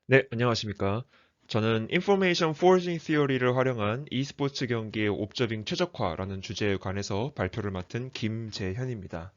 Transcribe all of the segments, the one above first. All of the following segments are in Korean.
네, 안녕하십니까. 저는 Information Forging Theory를 활용한 e스포츠 경기의 옵저빙 최적화라는 주제에 관해서 발표를 맡은 김재현입니다.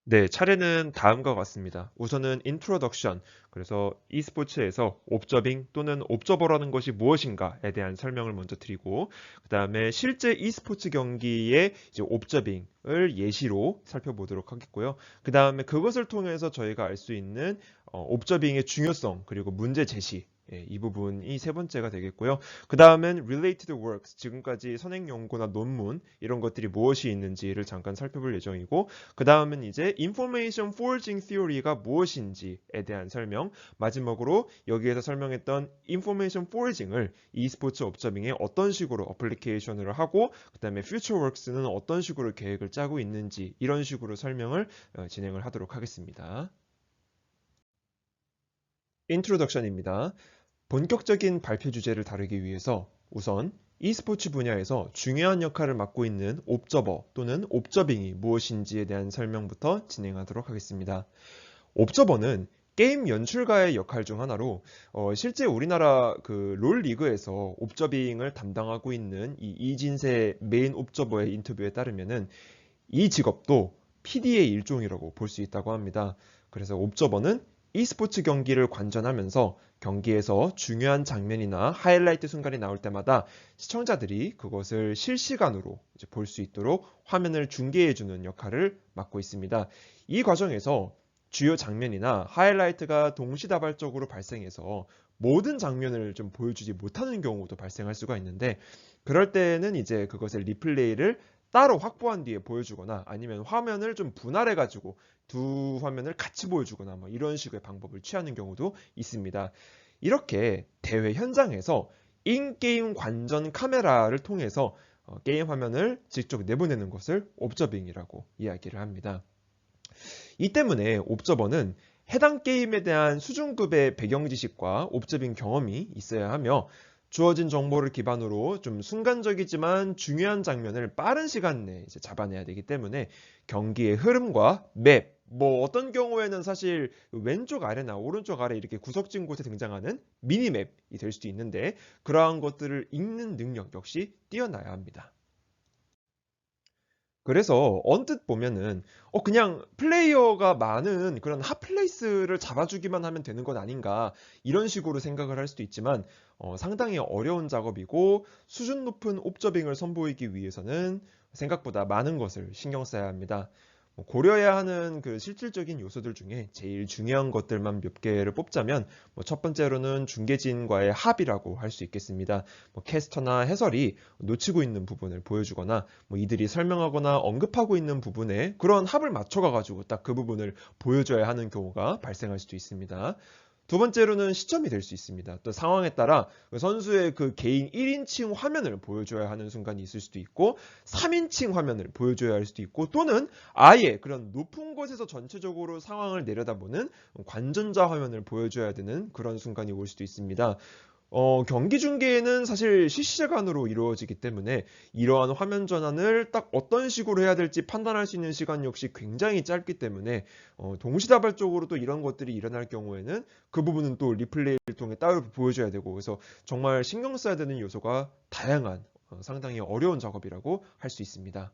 네, 차례는 다음과 같습니다. 우선은 인트로덕션, 그래서 e스포츠에서 옵저빙 또는 옵저버라는 것이 무엇인가에 대한 설명을 먼저 드리고, 그 다음에 실제 e스포츠 경기의 이제 옵저빙을 예시로 살펴보도록 하겠고요. 그 다음에 그것을 통해서 저희가 알 수 있는 옵저빙의 중요성, 그리고 문제 제시, 이 부분이 세 번째가 되겠고요. 그 다음엔 related works, 지금까지 선행 연구나 논문 이런 것들이 무엇이 있는지를 잠깐 살펴볼 예정이고, 그 다음은 이제 Information Forging Theory가 무엇인지에 대한 설명, 마지막으로 여기에서 설명했던 Information Forging을 e스포츠 옵저빙에 어떤 식으로 어플리케이션을 하고, 그 다음에 FutureWorks는 어떤 식으로 계획을 짜고 있는지 이런 식으로 설명을 진행을 하도록 하겠습니다. 인트로덕션입니다. 본격적인 발표 주제를 다루기 위해서 우선 e스포츠 분야에서 중요한 역할을 맡고 있는 옵저버 또는 옵저빙이 무엇인지에 대한 설명부터 진행하도록 하겠습니다. 옵저버는 게임 연출가의 역할 중 하나로 실제 우리나라 그 롤 리그에서 옵저빙을 담당하고 있는 이 이진세 메인 옵저버의 인터뷰에 따르면은 이 직업도 PD의 일종이라고 볼 수 있다고 합니다. 그래서 옵저버는 e스포츠 경기를 관전하면서 경기에서 중요한 장면이나 하이라이트 순간이 나올 때마다 시청자들이 그것을 실시간으로 볼 수 있도록 화면을 중계해주는 역할을 맡고 있습니다. 이 과정에서 주요 장면이나 하이라이트가 동시다발적으로 발생해서 모든 장면을 좀 보여주지 못하는 경우도 발생할 수가 있는데, 그럴 때는 이제 그것을 리플레이를 따로 확보한 뒤에 보여주거나 아니면 화면을 좀 분할해 가지고 두 화면을 같이 보여주거나 뭐 이런 식의 방법을 취하는 경우도 있습니다. 이렇게 대회 현장에서 인게임 관전 카메라를 통해서 게임 화면을 직접 내보내는 것을 옵저빙이라고 이야기를 합니다. 이 때문에 옵저버는 해당 게임에 대한 수준급의 배경 지식과 옵저빙 경험이 있어야 하며, 주어진 정보를 기반으로 좀 순간적이지만 중요한 장면을 빠른 시간 내에 이제 잡아내야 되기 때문에 경기의 흐름과 맵, 뭐 어떤 경우에는 사실 왼쪽 아래나 오른쪽 아래 이렇게 구석진 곳에 등장하는 미니맵이 될 수도 있는데, 그러한 것들을 읽는 능력 역시 뛰어나야 합니다. 그래서 언뜻 보면은 그냥 플레이어가 많은 그런 핫플레이스를 잡아주기만 하면 되는 것 아닌가, 이런 식으로 생각을 할 수도 있지만 상당히 어려운 작업이고 수준 높은 옵저빙을 선보이기 위해서는 생각보다 많은 것을 신경 써야 합니다. 고려해야 하는 그 실질적인 요소들 중에 제일 중요한 것들만 몇 개를 뽑자면, 첫 번째로는 중계진과의 합이라고 할 수 있겠습니다. 캐스터나 해설이 놓치고 있는 부분을 보여주거나 이들이 설명하거나 언급하고 있는 부분에 그런 합을 맞춰가 가지고 딱 그 부분을 보여줘야 하는 경우가 발생할 수도 있습니다. 두 번째로는 시점이 될 수 있습니다. 또 상황에 따라 그 선수의 그 개인 1인칭 화면을 보여줘야 하는 순간이 있을 수도 있고, 3인칭 화면을 보여줘야 할 수도 있고, 또는 아예 그런 높은 곳에서 전체적으로 상황을 내려다보는 관전자 화면을 보여줘야 되는 그런 순간이 올 수도 있습니다. 경기 중계는 사실 실시간으로 이루어지기 때문에 이러한 화면 전환을 딱 어떤 식으로 해야 될지 판단할 수 있는 시간 역시 굉장히 짧기 때문에 동시다발적으로 또 이런 것들이 일어날 경우에는 그 부분은 또 리플레이를 통해 따로 보여줘야 되고, 그래서 정말 신경 써야 되는 요소가 다양한 상당히 어려운 작업이라고 할 수 있습니다.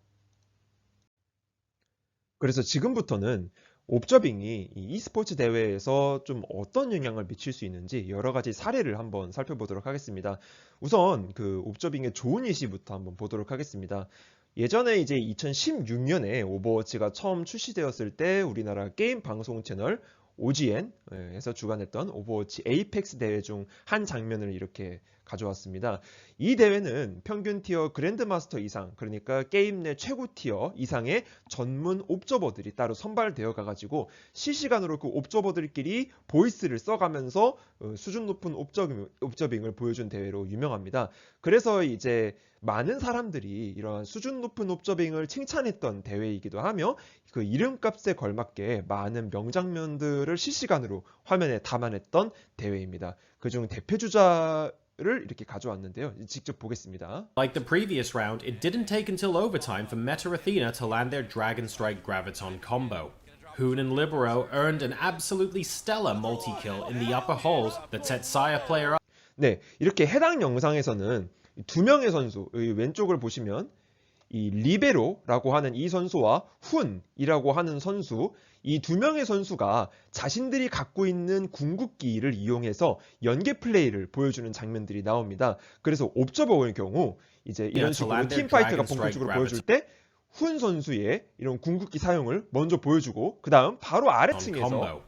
그래서 지금부터는 옵저빙이 이 e스포츠 대회에서 좀 어떤 영향을 미칠 수 있는지 여러 가지 사례를 한번 살펴보도록 하겠습니다. 우선 그 옵저빙의 좋은 예시부터 한번 보도록 하겠습니다. 예전에 이제 2016년에 오버워치가 처음 출시되었을 때 우리나라 게임 방송 채널 OGN에서 주관했던 오버워치 에이펙스 대회 중 한 장면을 이렇게 가져왔습니다. 이 대회는 평균 티어 그랜드마스터 이상, 그러니까 게임 내 최고 티어 이상의 전문 옵저버들이 따로 선발되어 가가지고 실시간으로 그 옵저버들끼리 보이스를 써가면서 수준 높은 옵저빙을 보여준 대회로 유명합니다. 그래서 이제 많은 사람들이 이러한 수준 높은 옵저빙을 칭찬했던 대회이기도 하며, 그 이름값에 걸맞게 많은 명장면들을 실시간으로 화면에 담아냈던 대회입니다. 그중 대표 주자를 이렇게 가져왔는데요. 직접 보겠습니다. Like the previous round, it didn't take until overtime for Meta Athena to land their Dragon Strike Graviton combo. Hoon and Libero earned an absolutely stellar multi-kill in the upper holes that set Sire player up. 네, 이렇게 해당 영상에서는 두 명의 선수, 이 왼쪽을 보시면 이 리베로라고 하는 이 선수와 훈이라고 하는 선수, 이 두 명의 선수가 자신들이 갖고 있는 궁극기를 이용해서 연계 플레이를 보여주는 장면들이 나옵니다. 그래서 옵저버의 경우 이제 이런 식으로 팀파이트가 본격적으로 보여줄 때 훈 선수의 이런 궁극기 사용을 먼저 보여주고 그 다음 바로 아래층에서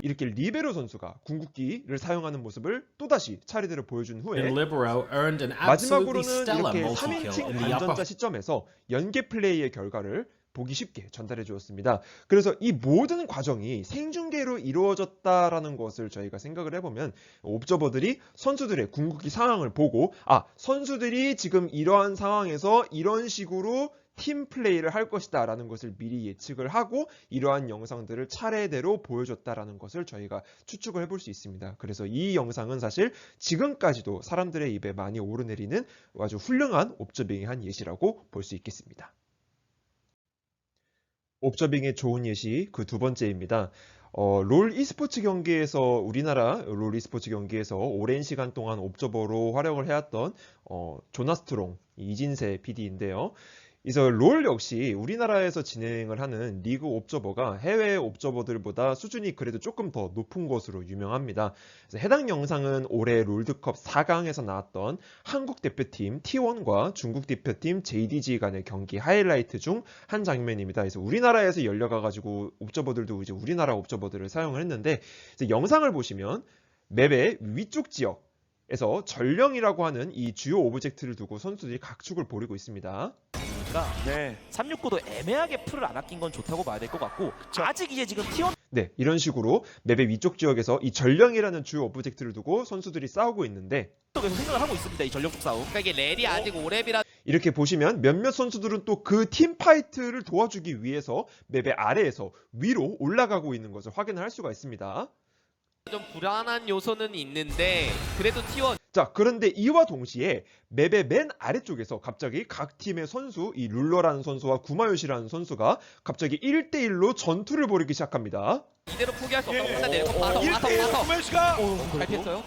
이렇게 리베로 선수가 궁극기를 사용하는 모습을 또다시 차례대로 보여준 후에 마지막으로는 이렇게 3인칭 반전자 시점에서 연계 플레이의 결과를 보기 쉽게 전달해 주었습니다. 그래서 이 모든 과정이 생중계로 이루어졌다라는 것을 저희가 생각을 해보면 옵저버들이 선수들의 궁극기 상황을 보고 선수들이 지금 이러한 상황에서 이런 식으로 팀 플레이를 할 것이다 라는 것을 미리 예측을 하고 이러한 영상들을 차례대로 보여줬다라는 것을 저희가 추측을 해볼 수 있습니다. 그래서 이 영상은 사실 지금까지도 사람들의 입에 많이 오르내리는 아주 훌륭한 옵저빙의 한 예시라고 볼 수 있겠습니다. 옵저빙의 좋은 예시 그 두 번째입니다. 롤 e스포츠 경기에서 우리나라 롤 e스포츠 경기에서 오랜 시간 동안 옵저버로 활약을 해왔던 조나스트롱 이진세 PD인데요. 그래서 롤 역시 우리나라에서 진행을 하는 리그 옵저버가 해외 옵저버들보다 수준이 그래도 조금 더 높은 것으로 유명합니다. 그래서 해당 영상은 올해 롤드컵 4강에서 나왔던 한국 대표팀 T1과 중국 대표팀 JDG 간의 경기 하이라이트 중 한 장면입니다. 그래서 우리나라에서 열려가지고 옵저버들도 이제 우리나라 옵저버들을 사용을 했는데 영상을 보시면 맵의 위쪽 지역에서 전령이라고 하는 이 주요 오브젝트를 두고 선수들이 각축을 벌이고 있습니다. 네. 369도 애매하게 풀을 안 아낀 건 좋다고 봐야 될 것 같고 아직 이제 지금 T1 네, 이런 식으로 맵의 위쪽 지역에서 이 전령이라는 주요 오브젝트를 두고 선수들이 싸우고 있는데 쪽에서 생각을 하고 있습니다. 이 전력 쪽 싸움. 그러니까 이게 렐이 아직 5렙이라 이렇게 보시면 몇몇 선수들은 또 그 팀 파이트를 도와주기 위해서 맵의 아래에서 위로 올라가고 있는 것을 확인을 할 수가 있습니다. 좀 불안한 요소는 있는데 그래도 T1 자, 그런데 이와 동시에 맵의 맨 아래쪽에서 갑자기 각 팀의 선수, 이 룰러라는 선수와 구마요시라는 선수가 갑자기 1대1로 전투를 벌이기 시작합니다. 이대로 포기할 수 없다고 판단 내리고 봐서 구매시가 발표했어요.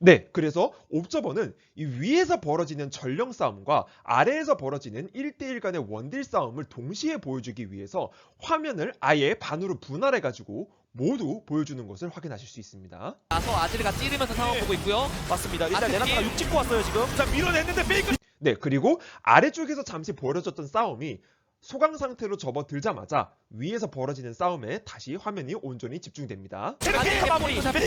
네, 그래서 옵저버는 이 위에서 벌어지는 전령 싸움과 아래에서 벌어지는 1대1 간의 원딜 싸움을 동시에 보여주기 위해서 화면을 아예 반으로 분할해가지고 모두 보여주는 것을 확인하실 수 있습니다. 나서 아지르가 찌르면서 상황 보고 있고요. 맞습니다. 일단 레나타가 6 찍고 왔어요 지금. 자 밀어냈는데 페이크. 네, 그리고 아래쪽에서 잠시 벌어졌던 싸움이 소강 상태로 접어들자마자 위에서 벌어지는 싸움에 다시 화면이 온전히 집중됩니다. 아지르 마무리 잡고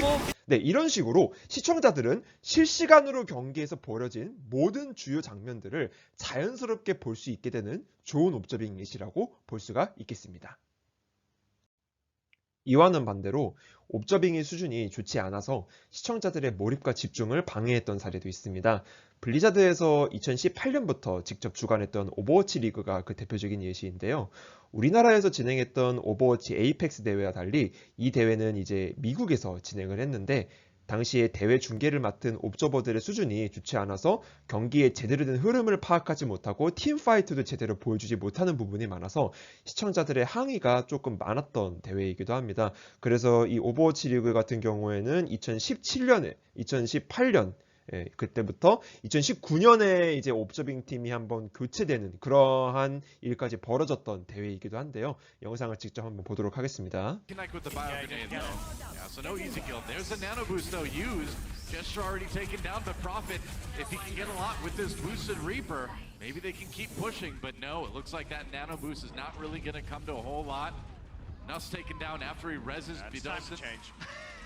네, 이런 식으로 시청자들은 실시간으로 경기에서 벌어진 모든 주요 장면들을 자연스럽게 볼 수 있게 되는 좋은 옵저빙 예시라고 볼 수가 있겠습니다. 이와는 반대로 옵저빙의 수준이 좋지 않아서 시청자들의 몰입과 집중을 방해했던 사례도 있습니다. 블리자드에서 2018년부터 직접 주관했던 오버워치 리그가 그 대표적인 예시인데요. 우리나라에서 진행했던 오버워치 에이펙스 대회와 달리 이 대회는 이제 미국에서 진행을 했는데 당시에 대회 중계를 맡은 옵저버들의 수준이 좋지 않아서 경기의 제대로 된 흐름을 파악하지 못하고 팀파이트도 제대로 보여주지 못하는 부분이 많아서 시청자들의 항의가 조금 많았던 대회이기도 합니다. 그래서 이 오버워치 리그 같은 경우에는 2018년 그때부터 2019년에 이제 옵저빙 팀이 한번 교체되는 그러한 일까지 벌어졌던 대회이기도 한데요. 영상을 직접 한번 보도록 하겠습니다. Connect with the Biogrenade though. Yeah, so no easy kill. There's the nano boost though used. Gesture already taken down the Prophet. If he can get a lot with this boosted Reaper, maybe they can keep pushing, but no, it looks like that nano boost is not really going to come to a whole lot. Nuss taken down after he reses Vidalson.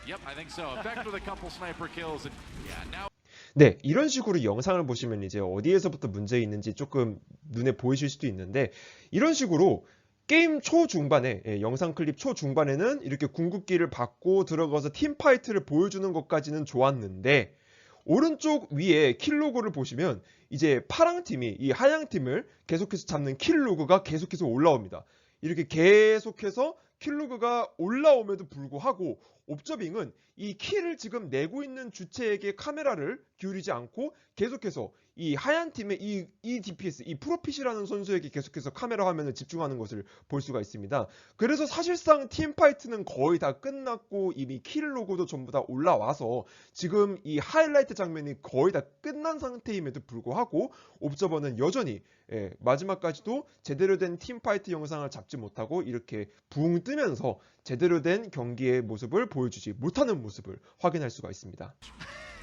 Yep, I think so. Effect with a couple sniper kills and yeah, now 네, 이런 식으로 영상을 보시면 이제 어디에서부터 문제 있는지 조금 눈에 보이실 수도 있는데 이런 식으로 게임 초중반에 영상 클립 초중반에는 이렇게 궁극기를 받고 들어가서 팀파이트를 보여주는 것까지는 좋았는데 오른쪽 위에 킬로그를 보시면 이제 파랑팀이 이 하양팀을 계속해서 잡는 킬로그가 계속해서 올라옵니다. 이렇게 계속해서 킬로그가 올라옴에도 불구하고 옵저빙은 이 킬을 지금 내고 있는 주체에게 카메라를 기울이지 않고 계속해서 이 하얀 팀의 이 DPS, 이 프로핏이라는 선수에게 계속해서 카메라 화면을 집중하는 것을 볼 수가 있습니다. 그래서 사실상 팀파이트는 거의 다 끝났고 이미 킬 로고도 전부 다 올라와서 지금 이 하이라이트 장면이 거의 다 끝난 상태임에도 불구하고 옵저버는 여전히 마지막까지도 제대로 된 팀파이트 영상을 잡지 못하고 이렇게 붕 뜨면서 제대로 된 경기의 모습을 보여주지 못하는 모습을 확인할 수가 있습니다.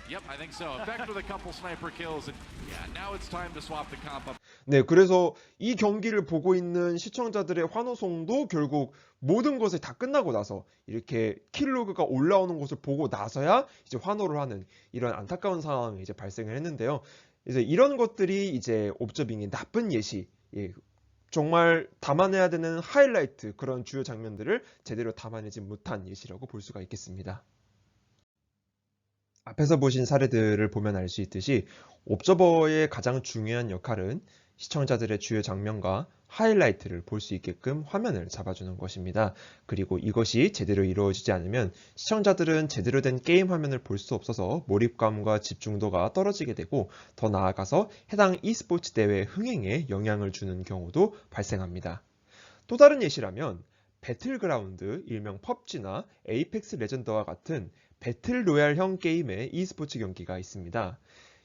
Yep, I think so. Effect with a couple sniper kills, and yeah, now it's time to swap the comp up. 네, 그래서 이 경기를 보고 있는 시청자들의 환호성도 결국 모든 것이 다 끝나고 나서 이렇게 킬로그가 올라오는 것을 보고 나서야 이제 환호를 하는 이런 안타까운 상황이 이제 발생을 했는데요. 이제 이런 것들이 이제 옵저빙의 나쁜 예시, 정말 담아내야 되는 하이라이트 그런 주요 장면들을 제대로 담아내지 못한 예시라고 볼 수가 있겠습니다. 앞에서 보신 사례들을 보면 알 수 있듯이 옵저버의 가장 중요한 역할은 시청자들의 주요 장면과 하이라이트를 볼 수 있게끔 화면을 잡아주는 것입니다. 그리고 이것이 제대로 이루어지지 않으면 시청자들은 제대로 된 게임 화면을 볼 수 없어서 몰입감과 집중도가 떨어지게 되고 더 나아가서 해당 e스포츠 대회 흥행에 영향을 주는 경우도 발생합니다. 또 다른 예시라면 배틀그라운드, 일명 PUBG나 에이펙스 레전드와 같은 배틀로얄형 게임의 e스포츠 경기가 있습니다.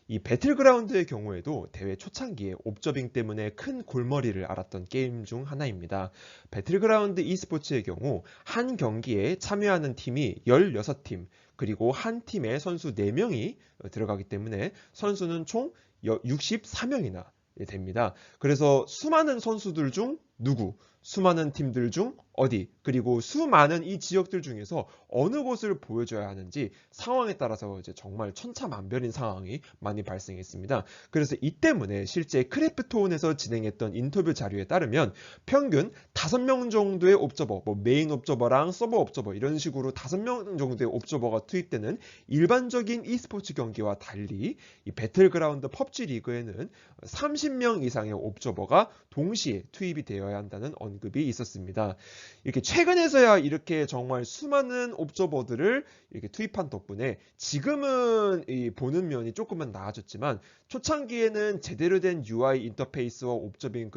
이 배틀그라운드의 경우에도 대회 초창기에 옵저빙 때문에 큰 골머리를 앓았던 게임 중 하나입니다. 배틀그라운드 e스포츠의 경우 한 경기에 참여하는 팀이 16팀, 그리고 한 팀에 선수 4명이 들어가기 때문에 선수는 총 64명이나 됩니다. 그래서 수많은 선수들 중 누구, 수많은 팀들 중 어디, 그리고 수많은 이 지역들 중에서 어느 곳을 보여줘야 하는지 상황에 따라서 이제 정말 천차만별인 상황이 많이 발생했습니다. 그래서 이 때문에 실제 크래프톤에서 진행했던 인터뷰 자료에 따르면 평균 5명 정도의 옵저버, 메인 옵저버랑 서버 옵저버 이런 식으로 5명 정도의 옵저버가 투입되는 일반적인 e스포츠 경기와 달리 이 배틀그라운드 PUBG 리그에는 30명 이상의 옵저버가 동시에 투입이 되어야 한다는 언급이 있었습니다. 이렇게 최근에서야 이렇게 정말 수많은 옵저버들을 이렇게 투입한 덕분에 지금은 보는 면이 조금은 나아졌지만 초창기에는 제대로 된 UI 인터페이스와 옵저빙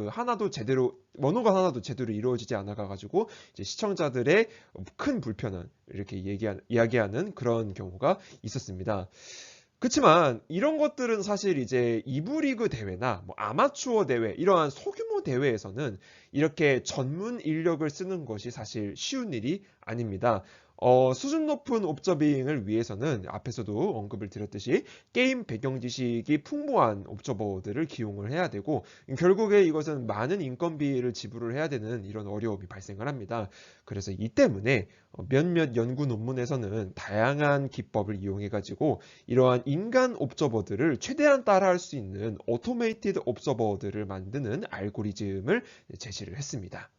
언어가 하나도 제대로 이루어지지 않아가지고 이제 시청자들의 큰 불편을 이렇게 이야기하는 그런 경우가 있었습니다. 그렇지만 이런 것들은 사실 이제 2부 리그 대회나 아마추어 대회 이러한 소규모 대회에서는 이렇게 전문 인력을 쓰는 것이 사실 쉬운 일이 아닙니다. 수준 높은 옵저빙을 위해서는 앞에서도 언급을 드렸듯이 게임 배경 지식이 풍부한 옵저버들을 기용을 해야 되고 결국에 이것은 많은 인건비를 지불을 해야 되는 이런 어려움이 발생을 합니다. 그래서 이 때문에 몇몇 연구 논문에서는 다양한 기법을 이용해 가지고 이러한 인간 옵저버들을 최대한 따라할 수 있는 오토메이티드 옵저버들을 만드는 알고리즘을 제시를 했습니다.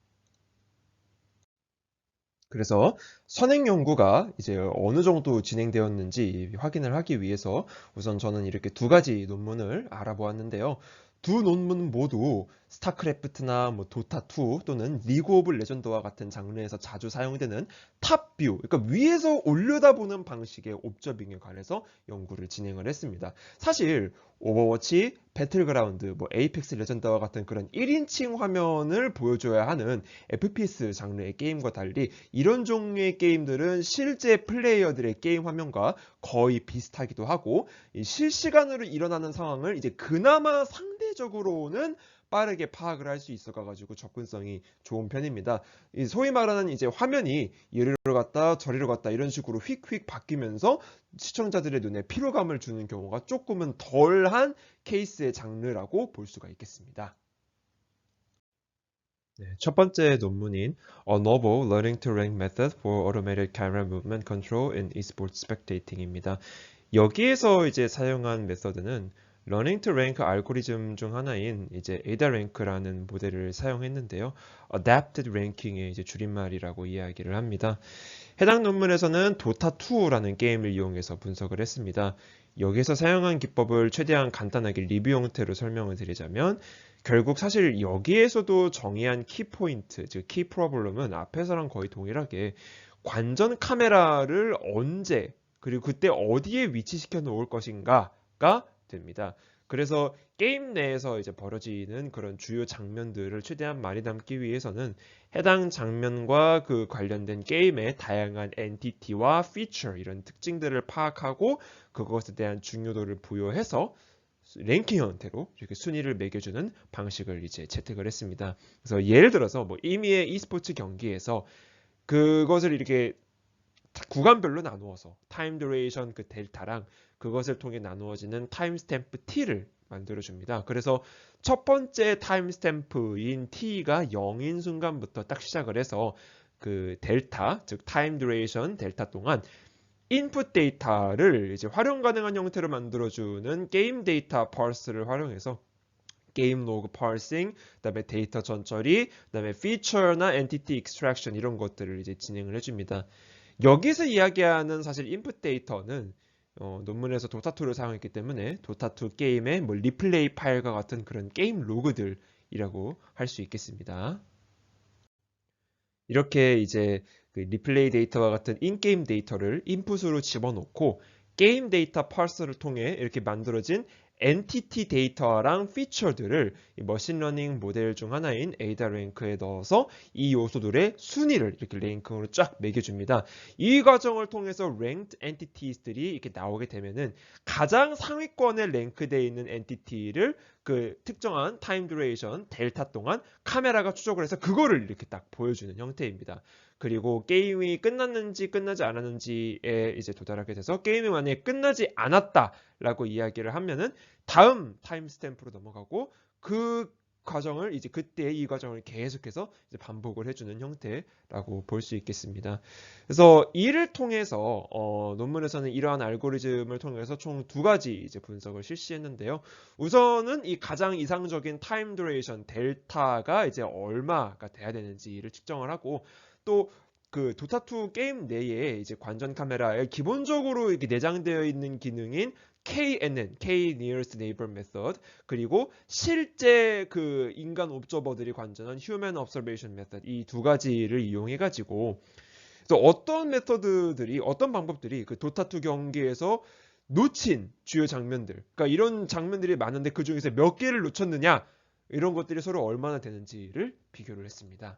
그래서 선행 연구가 이제 어느 정도 진행되었는지 확인을 하기 위해서 우선 저는 이렇게 2가지 논문을 알아보았는데요. 두 논문 모두 스타크래프트나 도타2 또는 리그 오브 레전드와 같은 장르에서 자주 사용되는 탑뷰, 그러니까 위에서 올려다보는 방식의 옵저빙에 관해서 연구를 진행을 했습니다. 사실 오버워치, 배틀그라운드, 에이펙스 레전드와 같은 그런 1인칭 화면을 보여줘야 하는 FPS 장르의 게임과 달리 이런 종류의 게임들은 실제 플레이어들의 게임 화면과 거의 비슷하기도 하고 실시간으로 일어나는 상황을 이제 그나마 상대적으로는 빠르게 파악을 할 수 있어가지고 접근성이 좋은 편입니다. 소위 말하는 이제 화면이 이리로 갔다 저리로 갔다 이런 식으로 휙휙 바뀌면서 시청자들의 눈에 피로감을 주는 경우가 조금은 덜한 케이스의 장르라고 볼 수가 있겠습니다. 네, 첫 번째 논문인 A Novel Learning to Rank Method for Automated Camera Movement Control in Esports Spectating입니다. 여기에서 이제 사용한 메서드는 러닝 투 랭크 알고리즘 중 하나인 이제 ADA-RANK라는 모델을 사용했는데요. Adapted Ranking의 이제 줄임말이라고 이야기를 합니다. 해당 논문에서는 도타2라는 게임을 이용해서 분석을 했습니다. 여기서 사용한 기법을 최대한 간단하게 리뷰 형태로 설명을 드리자면 결국 사실 여기에서도 정의한 키포인트, 즉 키 프로블럼은 앞에서랑 거의 동일하게 관전 카메라를 언제 그리고 그때 어디에 위치시켜 놓을 것인가가 됩니다. 그래서 게임 내에서 이제 벌어지는 그런 주요 장면들을 최대한 많이 담기 위해서는 해당 장면과 그 관련된 게임의 다양한 엔티티와 피처 이런 특징들을 파악하고 그것에 대한 중요도를 부여해서 랭킹 형태로 이렇게 순위를 매겨주는 방식을 이제 채택을 했습니다. 그래서 예를 들어서 뭐 이미의 e스포츠 경기에서 그것을 이렇게 구간별로 나누어서 타임 듀레이션 그 델타랑 그것을 통해 나누어지는 타임 스탬프 T를 만들어 줍니다. 그래서 첫 번째 타임 스탬프인 T가 0인 순간부터 딱 시작을 해서 그 델타, 즉 타임 듀레이션 델타 동안 인풋 데이터를 이제 활용 가능한 형태로 만들어주는 게임 데이터 parse를 활용해서 게임 로그 파싱, 그다음에 데이터 전처리, 그다음에 피처나 엔티티 익스트랙션 이런 것들을 이제 진행을 해줍니다. 여기서 이야기하는 사실 인풋 데이터는 논문에서 도타2를 사용했기 때문에 도타2 게임의 뭐 리플레이 파일과 같은 그런 게임 로그들이라고 할 수 있겠습니다. 이렇게 이제 그 리플레이 데이터와 같은 인게임 데이터를 인풋으로 집어넣고 게임 데이터 parser를 통해 이렇게 만들어진 엔티티 데이터랑 피처들을 머신러닝 모델 중 하나인 에이다 랭크에 넣어서 이 요소들의 순위를 이렇게 랭킹으로 쫙 매겨줍니다. 이 과정을 통해서 ranked entities들이 이렇게 나오게 되면은 가장 상위권에 랭크되어 있는 엔티티를 그 특정한 타임 듀레이션 델타 동안 카메라가 추적을 해서 그거를 이렇게 딱 보여주는 형태입니다. 그리고 게임이 끝났는지 끝나지 않았는지에 이제 도달하게 돼서 게임이 만약에 끝나지 않았다라고 이야기를 하면은 다음 타임 스탬프로 넘어가고 그 과정을 이제 그때 이 과정을 계속해서 이제 반복을 해주는 형태라고 볼 수 있겠습니다. 그래서 이를 통해서 논문에서는 이러한 알고리즘을 통해서 총 두 가지 이제 분석을 실시했는데요. 우선은 이 가장 이상적인 타임 듀레이션 델타가 이제 얼마가 돼야 되는지를 측정을 하고 또 그 도타2 게임 내에 이제 관전 카메라에 기본적으로 이렇게 내장되어 있는 기능인 KNN, K Nearest Neighbor Method, 그리고 실제 그 인간 옵저버들이 관전한 Human Observation Method 이 두 가지를 이용해 가지고 그래서 어떤 메서드들이 어떤 방법들이 그 도타2 경기에서 놓친 주요 장면들, 그러니까 이런 장면들이 많은데 그 중에서 몇 개를 놓쳤느냐 이런 것들이 서로 얼마나 되는지를 비교를 했습니다.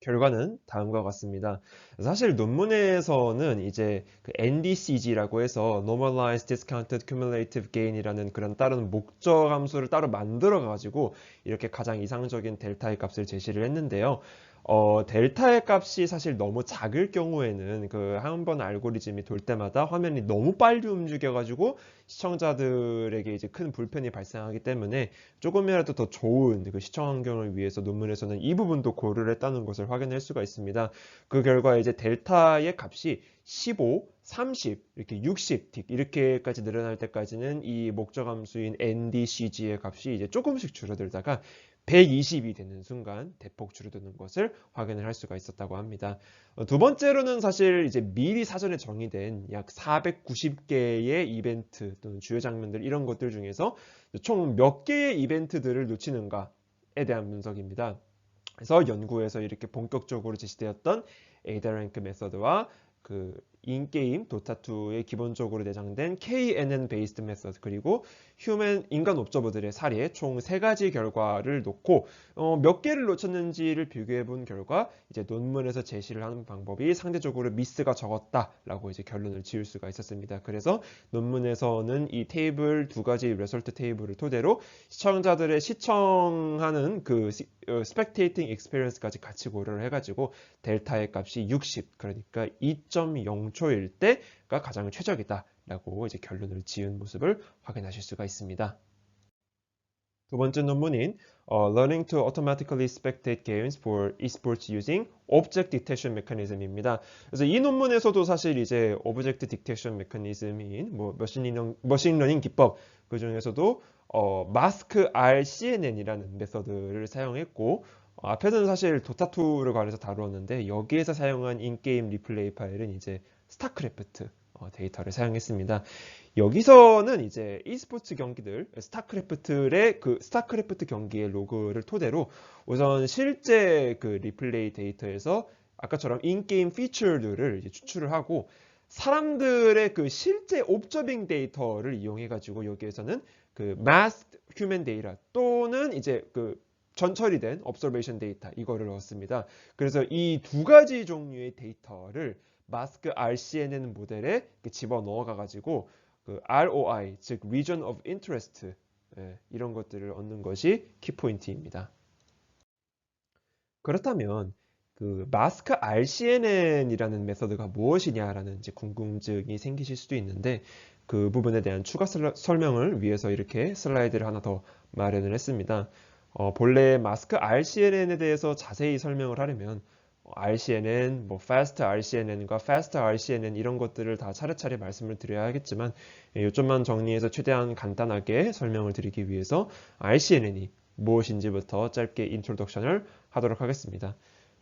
결과는 다음과 같습니다. 사실 논문에서는 이제 그 NDCG라고 해서 Normalized Discounted Cumulative Gain이라는 그런 다른 목적 함수를 따로 만들어 가지고 이렇게 가장 이상적인 델타의 값을 제시를 했는데요. 델타의 값이 사실 너무 작을 경우에는 그 한 번 알고리즘이 돌 때마다 화면이 너무 빨리 움직여가지고 시청자들에게 이제 큰 불편이 발생하기 때문에 조금이라도 더 좋은 그 시청 환경을 위해서 논문에서는 이 부분도 고려를 했다는 것을 확인할 수가 있습니다. 그 결과 이제 델타의 값이 15, 30, 이렇게 60틱 이렇게까지 늘어날 때까지는 이 목적 함수인 NDCG의 값이 이제 조금씩 줄어들다가 120이 되는 순간 대폭 줄어드는 것을 확인을 할 수가 있었다고 합니다. 두 번째로는 사실 이제 미리 사전에 정의된 약 490개의 이벤트 또는 주요 장면들 이런 것들 중에서 총 몇 개의 이벤트들을 놓치는가에 대한 분석입니다. 그래서 연구에서 이렇게 본격적으로 제시되었던 에이다랭크 메서드와 그 인게임 도타2에 기본적으로 내장된 KNN 베이스드 메서드 그리고 인간 옵저버들의 사례 총 3가지 결과를 놓고 몇 개를 놓쳤는지를 비교해 본 결과 이제 논문에서 제시를 하는 방법이 상대적으로 미스가 적었다라고 이제 결론을 지을 수가 있었습니다. 그래서 논문에서는 이 테이블 두 가지 레설트 테이블을 토대로 시청자들의 시청하는 그 스펙테이팅 익스피리언스까지 같이 고려를 해가지고 델타의 값이 60 그러니까 2.0초일 때가 가장 최적이다라고 이제 결론을 지은 모습을 확인하실 수가 있습니다. 두 번째 논문인 Learning to Automatically Spectate Games for Esports Using Object Detection Mechanism입니다. 그래서 이 논문에서도 사실 이제 Object Detection Mechanism인 뭐 머신러닝 기법 그 중에서도 마스크 RCNN이라는 메서드를 사용했고 앞에서는 사실 도타2를 관해서 다루었는데 여기에서 사용한 인게임 리플레이 파일은 이제 스타크래프트 데이터를 사용했습니다. 여기서는 이제 e스포츠 경기들 스타크래프트 경기의 로그를 토대로 우선 실제 그 리플레이 데이터에서 아까처럼 인게임 피처들을 이제 추출을 하고 사람들의 그 실제 옵저빙 데이터를 이용해 가지고 여기에서는 그 masked human data 또는 이제 그 전처리된 observation 데이터 이거를 넣었습니다. 그래서 이 두 가지 종류의 데이터를 마스크 RCNN 모델에 집어넣어 가지고 그 ROI 즉 Region of Interest 이런 것들을 얻는 것이 키포인트입니다. 그렇다면 그 마스크 RCNN이라는 메서드가 무엇이냐라는 이제 궁금증이 생기실 수도 있는데 그 부분에 대한 추가 설명을 위해서 이렇게 슬라이드를 하나 더 마련을 했습니다. 본래 마스크 RCNN에 대해서 자세히 설명을 하려면 RCNN, 뭐 Fast RCNN과 Fast RCNN 이런 것들을 다 차례차례 말씀을 드려야 하겠지만 요점만 정리해서 최대한 간단하게 설명을 드리기 위해서 RCNN이 무엇인지부터 짧게 인트로덕션을 하도록 하겠습니다.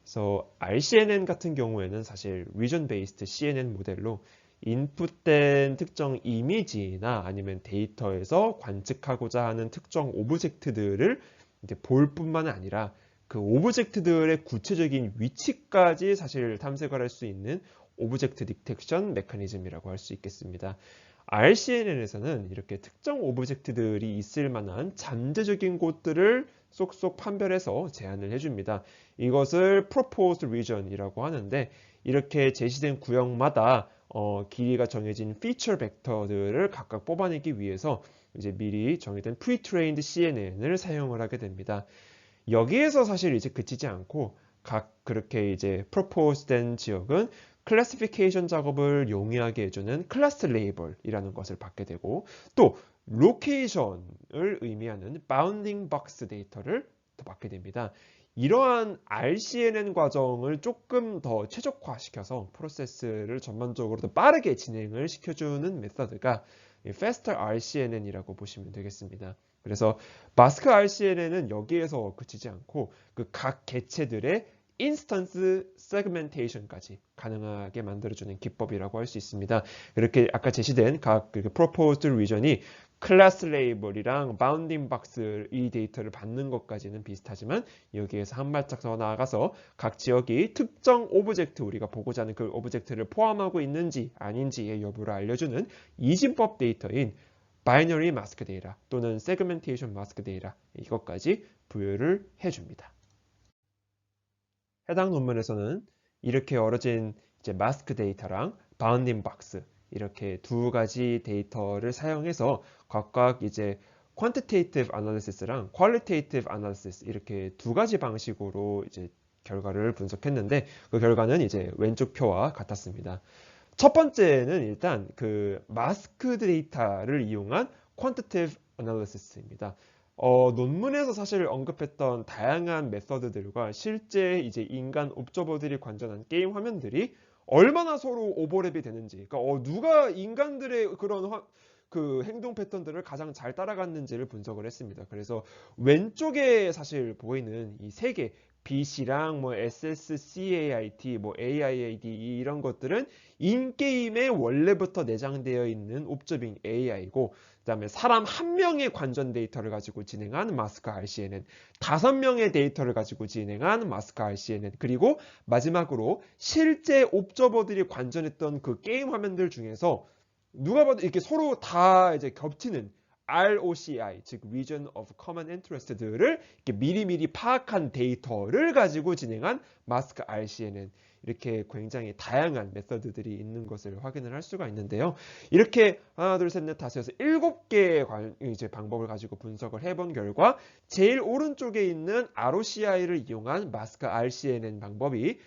그래서 RCNN 같은 경우에는 사실 Region Based CNN 모델로 인풋된 특정 이미지나 아니면 데이터에서 관측하고자 하는 특정 오브젝트들을 이제 볼 뿐만 아니라 그 오브젝트들의 구체적인 위치까지 사실 탐색을 할 수 있는 오브젝트 디텍션 메커니즘이라고 할 수 있겠습니다. RCNN에서는 이렇게 특정 오브젝트들이 있을 만한 잠재적인 곳들을 쏙쏙 판별해서 제한을 해줍니다. 이것을 Proposed Region이라고 하는데 이렇게 제시된 구역마다 길이가 정해진 피처 벡터들을 각각 뽑아내기 위해서 이제 미리 정해진 Pre-trained CNN을 사용을 하게 됩니다. 여기에서 사실 이제 그치지 않고 각 그렇게 이제 proposed된 지역은 클래시피케이션 작업을 용이하게 해주는 클래스 레이블이라는 것을 받게 되고 또 로케이션을 의미하는 바운딩 박스 데이터를 또 받게 됩니다. 이러한 RCNN 과정을 조금 더 최적화시켜서 프로세스를 전반적으로 더 빠르게 진행을 시켜주는 메서드가 Faster RCNN이라고 보시면 되겠습니다. 그래서 마스크 RCNN은 여기에서 그치지 않고 그 각 개체들의 인스턴스 세그멘테이션까지 가능하게 만들어주는 기법이라고 할 수 있습니다. 이렇게 아까 제시된 각 proposed region이 클래스 레이블이랑 바운딩 박스 이 데이터를 받는 것까지는 비슷하지만 여기에서 한 발짝 더 나아가서 각 지역이 특정 오브젝트 우리가 보고자 하는 그 오브젝트를 포함하고 있는지 아닌지의 여부를 알려주는 이진법 데이터인 바이너리 마스크 데이터 또는 세그멘테이션 마스크 데이터 이것까지 부여를 해줍니다. 해당 논문에서는 이렇게 어려진 이제 마스크 데이터랑 바운딩 박스 이렇게 두 가지 데이터를 사용해서 각각 이제 quantitative analysis랑 qualitative analysis 이렇게 두 가지 방식으로 이제 결과를 분석했는데 그 결과는 이제 왼쪽 표와 같았습니다. 첫 번째는 일단 그 마스크 데이터를 이용한 quantitative analysis입니다. 논문에서 사실 언급했던 다양한 메서드들과 실제 이제 인간 옵저버들이 관전한 게임 화면들이 얼마나 서로 오버랩이 되는지, 그러니까 누가 인간들의 그런 그 행동 패턴들을 가장 잘 따라갔는지를 분석을 했습니다. 그래서 왼쪽에 사실 보이는 이 세 개 BC랑 뭐 SSCAIT, 뭐 AIAD 이런 것들은 인게임에 원래부터 내장되어 있는 옵저빙 AI고 그다음에 사람 한 명의 관전 데이터를 가지고 진행한 마스크 RCNN, 5명의 데이터를 가지고 진행한 마스크 RCNN, 그리고 마지막으로 실제 옵저버들이 관전했던 그 게임 화면들 중에서 누가 봐도 이렇게 서로 다 이제 겹치는 ROCI, 즉 Region of Common Interest들을 이렇게 미리미리 파악한 데이터를 가지고 진행한 마스크 RCNN, 이렇게 굉장히 다양한 메서드들이 있는 것을 확인을 할 수가 있는데요. 이렇게 하나, 둘, 셋, 넷, 다섯에서 7개의 이제 방법을 가지고 분석을 해본 결과 제일 오른쪽에 있는 ROCI를 이용한 마스크 RCNN 방법이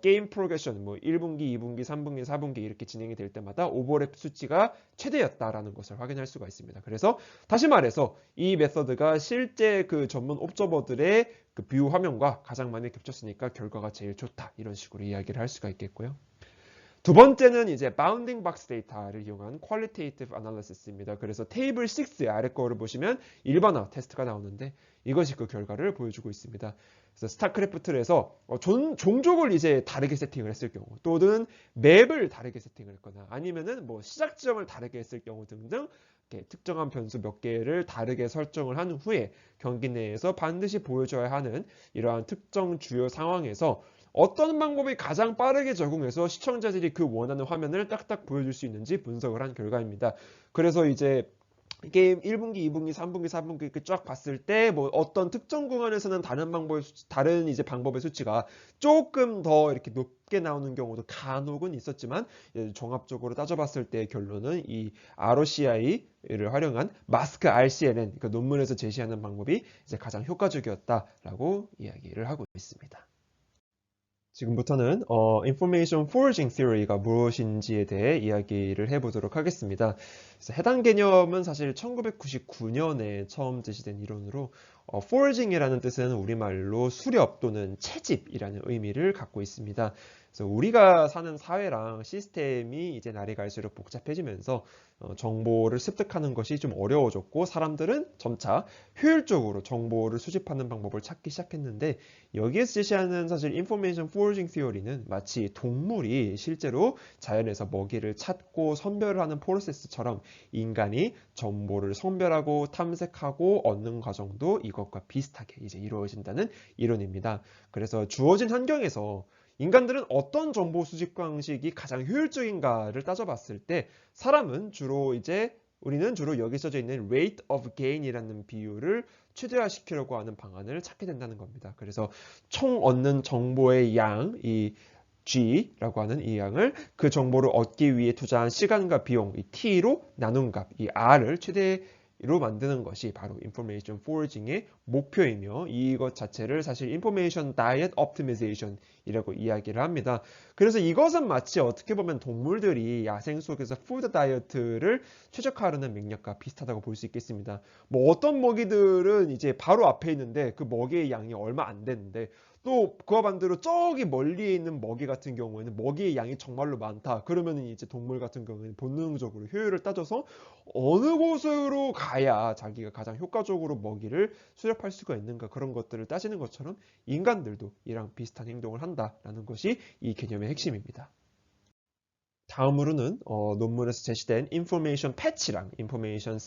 게임 프로그레션 뭐 1분기, 2분기, 3분기, 4분기 이렇게 진행이 될 때마다 오버랩 수치가 최대였다라는 것을 확인할 수가 있습니다. 그래서 다시 말해서 이 메서드가 실제 그 전문 옵저버들의 그 뷰 화면과 가장 많이 겹쳤으니까 결과가 제일 좋다 이런 식으로 이야기를 할 수가 있겠고요. 두 번째는 이제 바운딩 박스 데이터를 이용한 qualitative analysis입니다. 그래서 테이블 6의 아래 거를 보시면 일반화 테스트가 나오는데 이것이 그 결과를 보여주고 있습니다. 그래서 스타크래프트에서 종족을 이제 다르게 세팅을 했을 경우 또는 맵을 다르게 세팅을 했거나 아니면은 뭐 시작 지점을 다르게 했을 경우 등등 특정한 변수 몇 개를 다르게 설정을 한 후에 경기 내에서 반드시 보여줘야 하는 이러한 특정 주요 상황에서 어떤 방법이 가장 빠르게 적응해서 시청자들이 그 원하는 화면을 딱딱 보여줄 수 있는지 분석을 한 결과입니다. 그래서 이제 게임 1분기, 2분기, 3분기, 4분기 이렇게 쫙 봤을 때 뭐 어떤 특정 구간에서는 다른 이제 방법의 수치가 조금 더 이렇게 높게 나오는 경우도 간혹은 있었지만 종합적으로 따져봤을 때 결론은 이 ROCI를 활용한 마스크 RCNN 그 논문에서 제시하는 방법이 이제 가장 효과적이었다라고 이야기를 하고 있습니다. 지금부터는 Information Foraging Theory가 무엇인지에 대해 이야기를 해보도록 하겠습니다. 그래서 해당 개념은 사실 1999년에 처음 제시된 이론으로 foraging이라는 뜻은 우리말로 수렵 또는 채집이라는 의미를 갖고 있습니다. 그래서 우리가 사는 사회랑 시스템이 이제 날이 갈수록 복잡해지면서 정보를 습득하는 것이 좀 어려워졌고 사람들은 점차 효율적으로 정보를 수집하는 방법을 찾기 시작했는데 여기에서 제시하는 사실 Information Foraging Theory는 마치 동물이 실제로 자연에서 먹이를 찾고 선별을 하는 프로세스처럼 인간이 정보를 선별하고 탐색하고 얻는 과정도 이것과 비슷하게 이제 이루어진다는 이론입니다. 그래서 주어진 환경에서 인간들은 어떤 정보 수집 방식이 가장 효율적인가를 따져봤을 때 우리는 주로 여기 써져 있는 rate of gain이라는 비율을 최대화시키려고 하는 방안을 찾게 된다는 겁니다. 그래서 총 얻는 정보의 양, 이 G라고 하는 이 양을 그 정보를 얻기 위해 투자한 시간과 비용, 이 T로 나눈 값, 이 R을 최대로 만드는 것이 바로 Information Foraging의 목표이며 이것 자체를 사실 Information Diet Optimization 이라고 이야기를 합니다. 그래서 이것은 마치 어떻게 보면 동물들이 야생 속에서 푸드 다이어트를 최적화하려는 맥락과 비슷하다고 볼 수 있겠습니다. 뭐 어떤 먹이들은 이제 바로 앞에 있는데 그 먹이의 양이 얼마 안 되는데 또 그와 반대로 저기 멀리에 있는 먹이 같은 경우에는 먹이의 양이 정말로 많다. 그러면 이제 동물 같은 경우에는 본능적으로 효율을 따져서 어느 곳으로 가야 자기가 가장 효과적으로 먹이를 수렵할 수가 있는가 그런 것들을 따지는 것처럼 인간들도 이랑 비슷한 행동을 한다라는 것이 이 개념의 핵심입니다. 다음으로는 논문에서 제시된 Information Patch랑 Information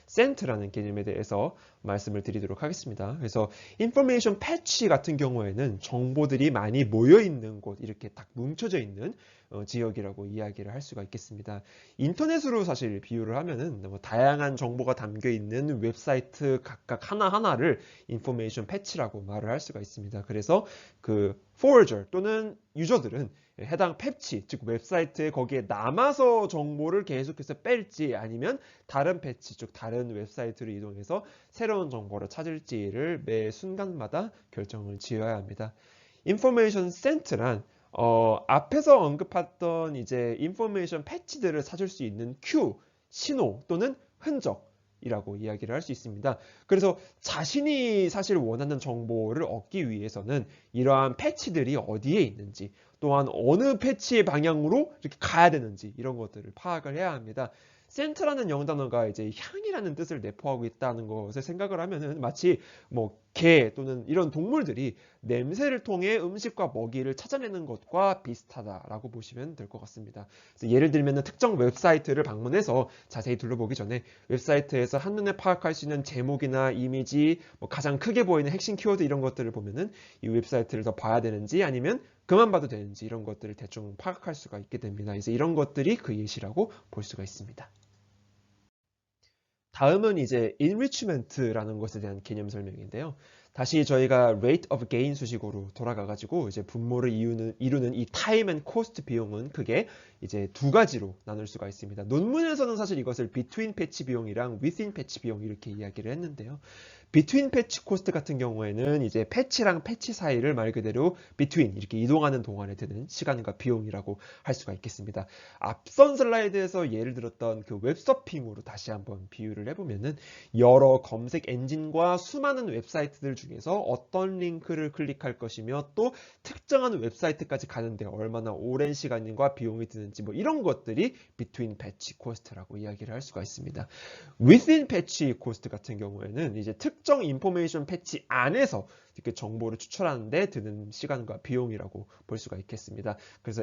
Cent라는 개념에 대해서 말씀을 드리도록 하겠습니다. 그래서 Information Patch 같은 경우에는 정보들이 많이 모여있는 곳, 이렇게 딱 뭉쳐져 있는 지역이라고 이야기를 할 수가 있겠습니다. 인터넷으로 사실 비유를 하면은 뭐 다양한 정보가 담겨 있는 웹사이트 각각 하나하나를 Information Patch라고 말을 할 수가 있습니다. 그래서 그 Forager 또는 유저들은 해당 패치, 즉 웹사이트에 거기에 남아서 정보를 계속해서 뺄지 아니면 다른 패치, 즉 다른 웹사이트로 이동해서 새로운 정보를 찾을지를 매 순간마다 결정을 지어야 합니다. Information Cent란 앞에서 언급했던 이제 인포메이션 패치들을 찾을 수 있는 큐, 신호 또는 흔적이라고 이야기를 할 수 있습니다. 그래서 자신이 사실 원하는 정보를 얻기 위해서는 이러한 패치들이 어디에 있는지 또한 어느 패치의 방향으로 이렇게 가야 되는지 이런 것들을 파악을 해야 합니다. 센트라는 영단어가 이제 향이라는 뜻을 내포하고 있다는 것을 생각을 하면은 마치 뭐 개 또는 이런 동물들이 냄새를 통해 음식과 먹이를 찾아내는 것과 비슷하다라고 보시면 될 것 같습니다. 그래서 예를 들면 특정 웹사이트를 방문해서 자세히 둘러보기 전에 웹사이트에서 한눈에 파악할 수 있는 제목이나 이미지, 뭐 가장 크게 보이는 핵심 키워드 이런 것들을 보면은 이 웹사이트를 더 봐야 되는지 아니면 그만 봐도 되는지 이런 것들을 대충 파악할 수가 있게 됩니다. 그래서 이런 것들이 그 예시라고 볼 수가 있습니다. 다음은 이제 enrichment라는 것에 대한 개념 설명인데요. 다시 저희가 rate of gain 수식으로 돌아가가지고 이제 분모를 이루는 이 time and cost 비용은 크게 이제 두 가지로 나눌 수가 있습니다. 논문에서는 사실 이것을 between patch 비용이랑 within patch 비용 이렇게 이야기를 했는데요. between patch cost 같은 경우에는 이제 패치랑 패치 사이를 말 그대로 between 이렇게 이동하는 동안에 드는 시간과 비용이라고 할 수가 있겠습니다. 앞선 슬라이드에서 예를 들었던 그 웹서핑으로 다시 한번 비유를 해보면은 여러 검색 엔진과 수많은 웹사이트들 중에서 어떤 링크를 클릭할 것이며 또 특정한 웹사이트까지 가는데 얼마나 오랜 시간과 비용이 드는지 뭐 이런 것들이 between patch cost라고 이야기를 할 수가 있습니다. within patch cost 같은 경우에는 이제 특정 인포메이션 패치 안에서 이렇게 정보를 추출하는데 드는 시간과 비용이라고 볼 수가 있겠습니다. 그래서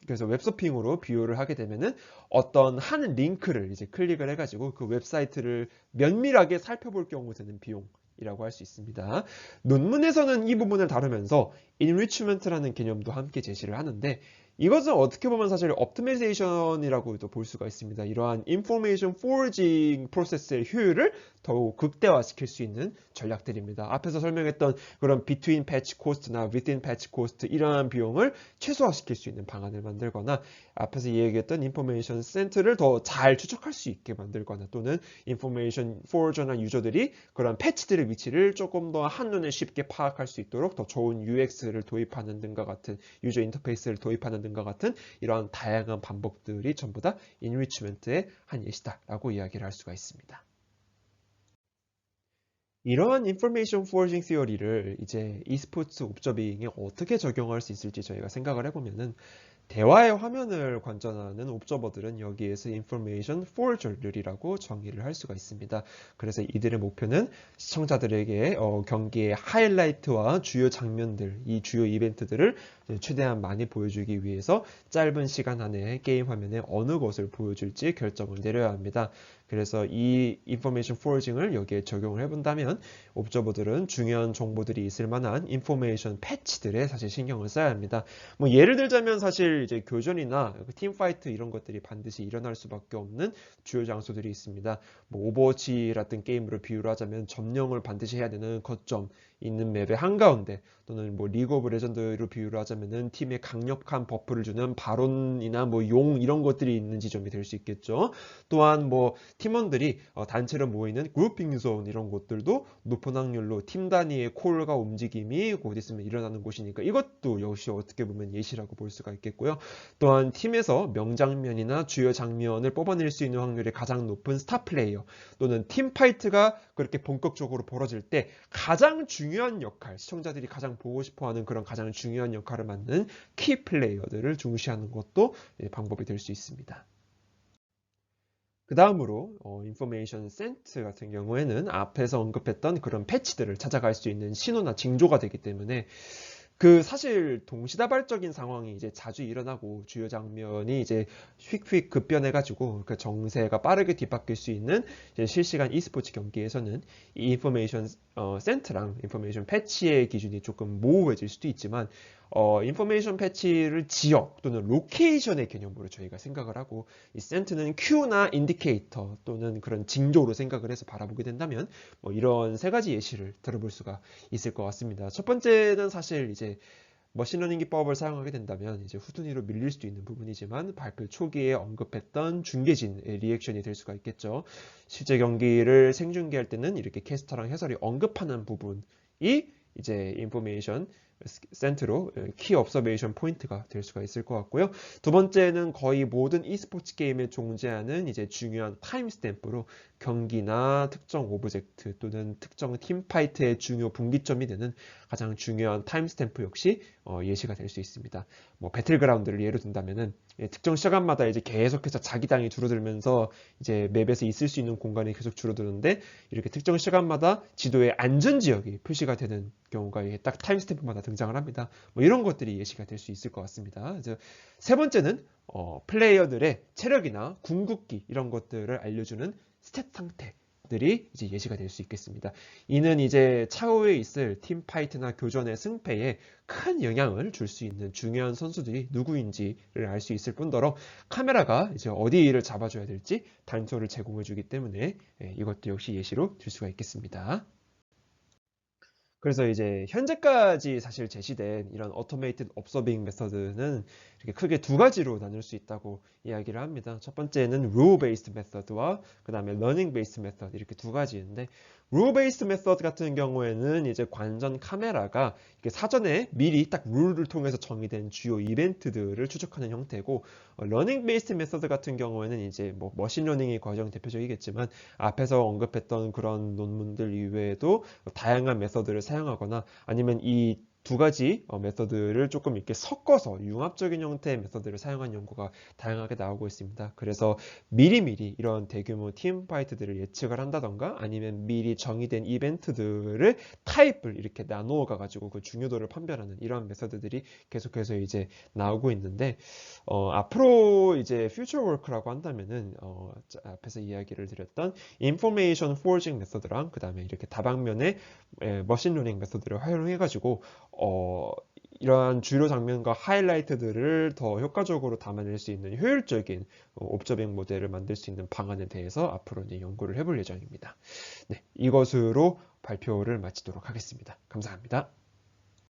그래서 웹서핑으로 비유를 하게 되면은 어떤 한 링크를 이제 클릭을 해가지고 그 웹사이트를 면밀하게 살펴볼 경우 드는 비용. 이라고 할 수 있습니다. 논문에서는 이 부분을 다루면서 enrichment라는 개념도 함께 제시를 하는데 이것은 어떻게 보면 사실 optimization이라고도 볼 수가 있습니다. 이러한 information foraging 프로세스의 효율을 더욱 극대화시킬 수 있는 전략들입니다. 앞에서 설명했던 그런 between patch cost나 within patch cost 이러한 비용을 최소화시킬 수 있는 방안을 만들거나 앞에서 얘기했던 information center를 더 잘 추적할 수 있게 만들거나 또는 information forager나 유저들이 그런 패치들의 위치를 조금 더 한눈에 쉽게 파악할 수 있도록 더 좋은 UX를 도입하는 등과 같은 유저 인터페이스를 도입하는 등과 같은 이러한 다양한 방법들이 전부 다 enrichment의 한 예시다라고 이야기를 할 수가 있습니다. 이러한 인포메이션 포어징 시어리를 이제 e스포츠 옵저빙에 어떻게 적용할 수 있을지 저희가 생각을 해보면은 대화의 화면을 관전하는 옵저버들은 여기에서 인포메이션 포어저들이라고 정의를 할 수가 있습니다. 그래서 이들의 목표는 시청자들에게 경기의 하이라이트와 주요 장면들, 이 주요 이벤트들을 최대한 많이 보여주기 위해서 짧은 시간 안에 게임 화면에 어느 것을 보여줄지 결정을 내려야 합니다. 그래서 이 인포메이션 포어징을 여기에 적용을 해본다면 옵저버들은 중요한 정보들이 있을 만한 인포메이션 패치들에 사실 신경을 써야 합니다. 뭐 예를 들자면 사실 이제 교전이나 팀파이트 이런 것들이 반드시 일어날 수밖에 없는 주요 장소들이 있습니다. 뭐 오버워치 같은 게임으로 비유를 하자면 점령을 반드시 해야 되는 거점 있는 맵의 한가운데 또는 뭐 리그 오브 레전드로 비유를 하자면은 팀에 강력한 버프를 주는 바론이나 뭐 용 이런 것들이 있는 지점이 될 수 있겠죠. 또한 뭐 팀원들이 단체로 모이는 그룹핑 존 이런 곳들도 높은 확률로 팀 단위의 콜과 움직임이 곧 있으면 일어나는 곳이니까 이것도 역시 어떻게 보면 예시라고 볼 수가 있겠고요. 또한 팀에서 명장면이나 주요 장면을 뽑아낼 수 있는 확률이 가장 높은 스타 플레이어 또는 팀 파이트가 그렇게 본격적으로 벌어질 때 가장 중요한 역할, 시청자들이 가장 보고 싶어하는 그런 가장 중요한 역할을 맡는 키 플레이어들을 중시하는 것도 방법이 될 수 있습니다. 그 다음으로 인포메이션 센트 같은 경우에는 앞에서 언급했던 그런 패치들을 찾아갈 수 있는 신호나 징조가 되기 때문에 사실 동시다발적인 상황이 이제 자주 일어나고 주요 장면이 이제 휙휙 급변해가지고 그 정세가 빠르게 뒤바뀔 수 있는 이제 실시간 e스포츠 경기에서는 이 인포메이션 센터랑 인포메이션 패치의 기준이 조금 모호해질 수도 있지만 인포메이션 패치를 지역 또는 로케이션의 개념으로 저희가 생각을 하고 이 센트는 큐나 인디케이터 또는 그런 징조로 생각을 해서 바라보게 된다면 뭐 이런 세 가지 예시를 들어볼 수가 있을 것 같습니다. 첫 번째는 사실 이제 머신러닝 기법을 사용하게 된다면 이제 후순위로 밀릴 수도 있는 부분이지만 발표 초기에 언급했던 중계진의 리액션이 될 수가 있겠죠. 실제 경기를 생중계할 때는 이렇게 캐스터랑 해설이 언급하는 부분이 이제 인포메이션 센트로 키 observation 포인트가 될 수가 있을 것 같고요. 두 번째는 거의 모든 e스포츠 게임에 존재하는 이제 중요한 타임 스탬프로 경기나 특정 오브젝트 또는 특정 팀파이트의 중요 분기점이 되는 가장 중요한 타임 스탬프 역시 예시가 될 수 있습니다. 뭐 배틀그라운드를 예로 든다면은 특정 시간마다 이제 계속해서 자기당이 줄어들면서 이제 맵에서 있을 수 있는 공간이 계속 줄어드는데 이렇게 특정 시간마다 지도에 안전 지역이 표시가 되는 경우가 딱 타임 스탬프마다 등장을 합니다. 뭐 이런 것들이 예시가 될 수 있을 것 같습니다. 그래서 세 번째는 플레이어들의 체력이나 궁극기 이런 것들을 알려주는 스탯 상태들이 이제 예시가 될 수 있겠습니다. 이는 이제 차후에 있을 팀 파이트나 교전의 승패에 큰 영향을 줄 수 있는 중요한 선수들이 누구인지를 알 수 있을 뿐더러 카메라가 이제 어디를 잡아줘야 될지 단서를 제공해 주기 때문에 이것도 역시 예시로 들 수가 있겠습니다. 그래서 이제 현재까지 사실 제시된 이런 automated observing 메서드는 이렇게 크게 두 가지로 나눌 수 있다고 이야기를 합니다. 첫 번째는 rule based method와 그 다음에 learning based method 이렇게 두 가지인데 rule based method 같은 경우에는 이제 관전 카메라가 이렇게 사전에 미리 딱 룰을 통해서 정의된 주요 이벤트들을 추적하는 형태고 learning based method 같은 경우에는 이제 뭐 머신러닝의 과정 대표적이겠지만 앞에서 언급했던 그런 논문들 이외에도 다양한 메서드를 사용하거나 아니면 이 두 가지 메서드를 조금 이렇게 섞어서 융합적인 형태의 메서드를 사용한 연구가 다양하게 나오고 있습니다. 그래서 미리미리 이런 대규모 팀 파이트들을 예측을 한다던가 아니면 미리 정의된 이벤트들을 타입을 이렇게 나누어 가지고 그 중요도를 판별하는 이런 메서드들이 계속해서 이제 나오고 있는데 앞으로 이제 퓨처 워크라고 한다면은 앞에서 이야기를 드렸던 인포메이션 포어징 메서드랑 그 다음에 이렇게 다방면의 머신 러닝 메서드를 활용해 가지고 이러한 주요 장면과 하이라이트들을 더 효과적으로 담아낼 수 있는 효율적인 옵저빙 모델을 만들 수 있는 방안에 대해서 앞으로 이제 연구를 해볼 예정입니다. 네, 이것으로 발표를 마치도록 하겠습니다. 감사합니다.